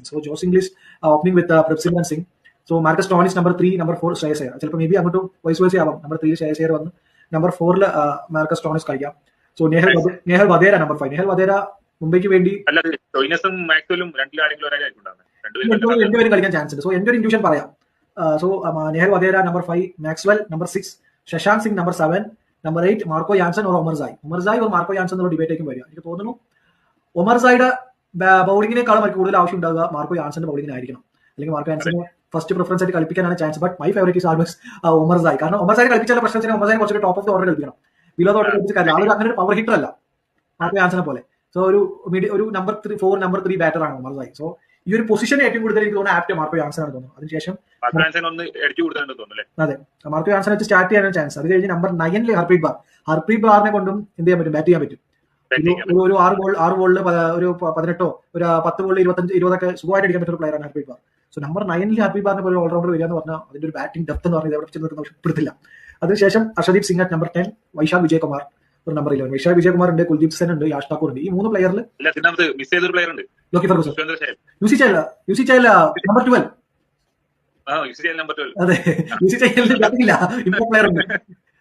So Josh Inglis opening with Prabhsimran Singh. So Marcus Stoinis number 3, number 4 Shreyas Iyer. ചിലപ്പോൾ maybe അങ്ങോട്ട് vice versa ആവാം. Number 3 Shreyas Iyer വന്ന് number 4 Marcus Stoinis കളിക്കാം. So Nehal Wadhera number 5. Nehal Wadhera മുംബൈക്ക് വേണ്ടി രണ്ടുപേരും കളിക്കാൻ ചാൻസ് ഉണ്ട്. സോ എന്റെ ഒരു ഇൻഡ്യൂഷൻ പറയാം. So Nehal Wadhera number 5, Maxwell number 6, Shashank Singh number 7, number 8 Marco Jansen or Omarzai or Marco Jansen എന്നുള്ള ഡിബേറ്റ് ആയിരിക്കും വരിക. എനിക്ക് തോന്നുന്നു ഒമർസായുടെ ബൗളിങ്ങിനേക്കാളും അവർക്ക് കൂടുതൽ ആവശ്യം ഉണ്ടാകുക മാർക്കോ യാൻസന്റെ ബൗളിങ്ങിനായിരിക്കണം. അല്ലെങ്കിൽ മാർക്കോ യാൻസന് ഫസ്റ്റ് പ്രിഫറൻസ് ആയിട്ട് കളിപ്പിക്കാനാണ് chance. But my favourite is always Omarzai. കാരണം ഒമർസായ് കളിപ്പിച്ചാൽ പ്രശ്നം വെച്ചാൽ ഒമർസായ് കുറച്ചൊരു ടോപ്പ് ഓഫ് ദ ഓർഡർ കളിപ്പിക്കണം. ബിലോ ദ ഓർഡർ കളിപ്പിച്ച കാര്യം ആളൊരു അങ്ങനെ ഒരു പവർ ഹിറ്റർ അല്ല മാർക്കോ യാൻസനെ പോലെ. സോ ഒരു നമ്പർ 4 നമ്പർ 3 ബാറ്റർ ആണ് ഒമർസായ്. സോ ഈ ഒരു പൊസിഷൻ ഏറ്റവും കൂടുതൽ എനിക്ക് തോന്നുന്നു ആപ്റ്റ് മാർക്കോ യാൻസൺ ആണ് തോന്നുന്നു. അതിനുശേഷം അതെ മാർക്കോ യാൻസൺ വെച്ച് സ്റ്റാർട്ട് ചെയ്യാനാണ് ചാൻസ്. അത് കഴിഞ്ഞ് നമ്പർ 9 ഹർപ്രീത് ബാറിനെ കൊണ്ടും എന്ത് ചെയ്യാൻ പറ്റും, ബാറ്റ് ചെയ്യാൻ പറ്റും. ഒരു 6 ബോളിൽ ഒരു 18 ഒരു 10 ബോളിൽ 20 സുഖമായിട്ട് അടിക്കാൻ പറ്റുന്ന പ്ലെയറാണ് ഹർപ്രീത് ബാർ. സോ നമ്പർ 9 ഹർപ്രീത് ബാറിനെ പോലെ ഓൾറൗണ്ടർ വരിക എന്ന് പറഞ്ഞാൽ അതിന്റെ ഒരു ബാറ്റിംഗ് ഡെപ്ത് എന്ന് പറഞ്ഞാൽ എവിടെ ചെന്ന് ഉൾപ്പെടുത്തില്ല. അതിനുശേഷം അർഷദീപ് സിംഗ് നമ്പർ 10, വൈശാഖ് വിജയകുമാർ ഒരു നമ്പർ 11. വൈശാഖ് വിജയകുമാർ ഉണ്ട്, കുൽദീപ് സെൻ ഉണ്ട്, യാഷ് താക്കൂർ ഉണ്ട്. ഈ 3 പ്ലെയറിൽ Lockie Ferguson, Yuzi Chahal number 12. അതെ യൂസി ചൈലിന് ബാറ്റിംഗ് ഇല്ല, ഇമ്പോ പ്ലെയർ ഉണ്ട്.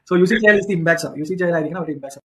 So Yuzi Chahal is the impact. Yuzi Chahal ആയിരിക്കണം അവരുടെ ഇമ്പാക്ട്.